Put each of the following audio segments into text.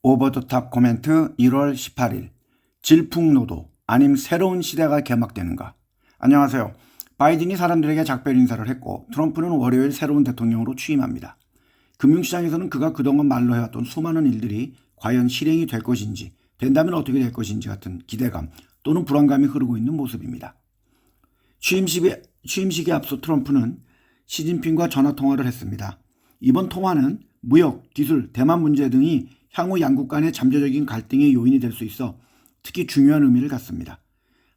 오버더탑 코멘트 1월 18일 질풍노도 아님 새로운 시대가 개막되는가. 안녕하세요. 바이든이 사람들에게 작별 인사를 했고 트럼프는 월요일 새로운 대통령으로 취임합니다. 금융시장에서는 그가 그동안 말로 해왔던 수많은 일들이 과연 실행이 될 것인지, 된다면 어떻게 될 것인지 같은 기대감 또는 불안감이 흐르고 있는 모습입니다. 취임식에 앞서 트럼프는 시진핑과 전화통화를 했습니다. 이번 통화는 무역, 기술, 대만 문제 등이 향후 양국 간의 잠재적인 갈등의 요인이 될 수 있어 특히 중요한 의미를 갖습니다.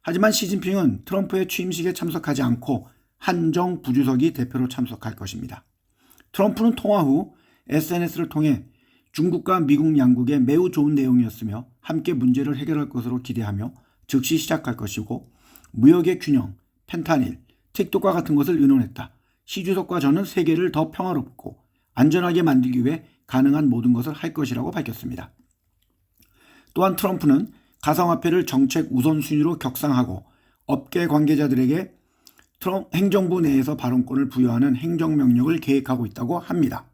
하지만 시진핑은 트럼프의 취임식에 참석하지 않고 한정 부주석이 대표로 참석할 것입니다. 트럼프는 통화 후 SNS를 통해 중국과 미국 양국에 매우 좋은 내용이었으며 함께 문제를 해결할 것으로 기대하며 즉시 시작할 것이고, 무역의 균형, 펜타닐, 틱톡과 같은 것을 의논했다. 시 주석과 저는 세계를 더 평화롭고 안전하게 만들기 위해 가능한 모든 것을 할 것이라고 밝혔습니다. 또한 트럼프는 가상화폐를 정책 우선순위로 격상하고 업계 관계자들에게 행정부 내에서 발언권을 부여하는 행정명령을 계획하고 있다고 합니다.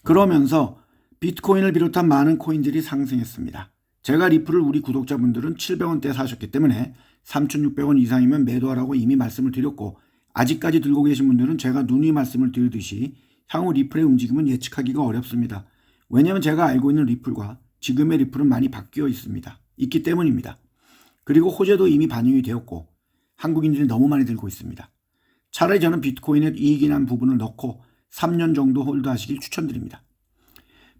그러면서 비트코인을 비롯한 많은 코인들이 상승했습니다. 제가 리플을 우리 구독자분들은 700원대에 사셨기 때문에 3,600원 이상이면 매도하라고 이미 말씀을 드렸고, 아직까지 들고 계신 분들은 제가 누누이 말씀을 드리듯이 향후 리플의 움직임은 예측하기가 어렵습니다. 왜냐하면 제가 알고 있는 리플과 지금의 리플은 많이 바뀌어 있기 때문입니다. 그리고 호재도 이미 반영이 되었고 한국인들이 너무 많이 들고 있습니다. 차라리 저는 비트코인에 이익이 난 부분을 넣고 3년 정도 홀드하시길 추천드립니다.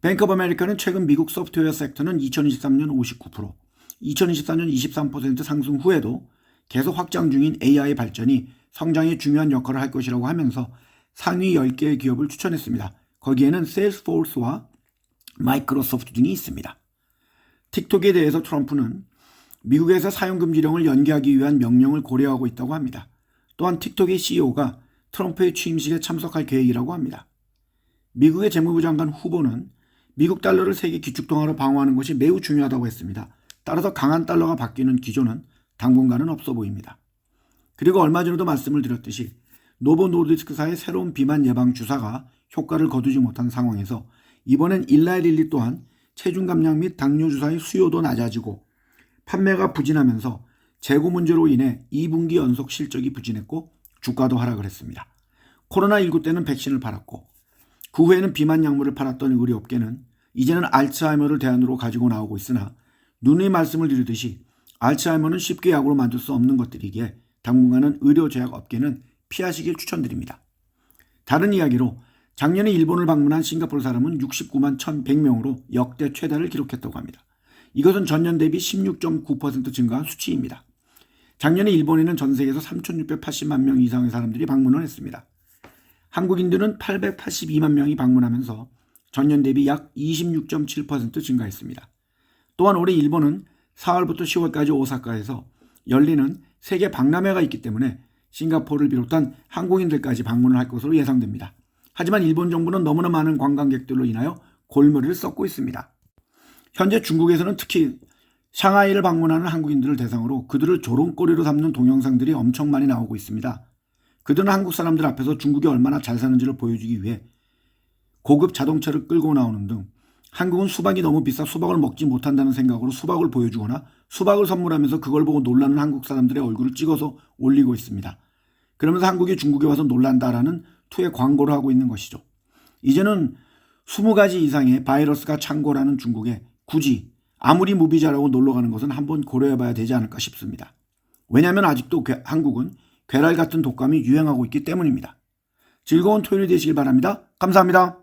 뱅크 오브 아메리카는 최근 미국 소프트웨어 섹터는 2023년 59%, 2024년 23% 상승 후에도 계속 확장 중인 AI 발전이 성장에 중요한 역할을 할 것이라고 하면서 상위 10개의 기업을 추천했습니다. 거기에는 세일스포스와 마이크로소프트 등이 있습니다. 틱톡에 대해서 트럼프는 미국에서 사용금지령을 연기하기 위한 명령을 고려하고 있다고 합니다. 또한 틱톡의 CEO가 트럼프의 취임식에 참석할 계획이라고 합니다. 미국의 재무부 장관 후보는 미국 달러를 세계 기축통화로 방어하는 것이 매우 중요하다고 했습니다. 따라서 강한 달러가 바뀌는 기조는 당분간은 없어 보입니다. 그리고 얼마 전에도 말씀을 드렸듯이 노보 노르디스크사의 새로운 비만 예방 주사가 효과를 거두지 못한 상황에서 이번엔 일라이릴리 또한 체중 감량 및 당뇨 주사의 수요도 낮아지고 판매가 부진하면서 재고 문제로 인해 2분기 연속 실적이 부진했고 주가도 하락을 했습니다. 코로나19 때는 백신을 팔았고 그 후에는 비만 약물을 팔았던 의료업계는 이제는 알츠하이머를 대안으로 가지고 나오고 있으나, 누누이 말씀을 드리듯이 알츠하이머는 쉽게 약으로 만들 수 없는 것들이기에 당분간은 의료제약업계는 피하시길 추천드립니다. 다른 이야기로 작년에 일본을 방문한 싱가포르 사람은 69만 1,100명으로 역대 최다를 기록했다고 합니다. 이것은 전년 대비 16.9% 증가한 수치입니다. 작년에 일본에는 전 세계에서 3,680만 명 이상의 사람들이 방문을 했습니다. 한국인들은 882만 명이 방문하면서 전년 대비 약 26.7% 증가했습니다. 또한 올해 일본은 4월부터 10월까지 오사카에서 열리는 세계 박람회가 있기 때문에 싱가포르를 비롯한 한국인들까지 방문을 할 것으로 예상됩니다. 하지만 일본 정부는 너무나 많은 관광객들로 인하여 골머리를 썩고 있습니다. 현재 중국에서는 특히 샹하이를 방문하는 한국인들을 대상으로 그들을 조롱거리로 삼는 동영상들이 엄청 많이 나오고 있습니다. 그들은 한국 사람들 앞에서 중국이 얼마나 잘 사는지를 보여주기 위해 고급 자동차를 끌고 나오는 등, 한국은 수박이 너무 비싸 수박을 먹지 못한다는 생각으로 수박을 보여주거나 수박을 선물하면서 그걸 보고 놀라는 한국 사람들의 얼굴을 찍어서 올리고 있습니다. 그러면서 한국이 중국에 와서 놀란다라는 투의 광고를 하고 있는 것이죠. 이제는 20가지 이상의 바이러스가 창궐하는 중국에 굳이 아무리 무비자라고 놀러가는 것은 한번 고려해봐야 되지 않을까 싶습니다. 왜냐하면 아직도 한국은 괴랄 같은 독감이 유행하고 있기 때문입니다. 즐거운 토요일이 되시길 바랍니다. 감사합니다.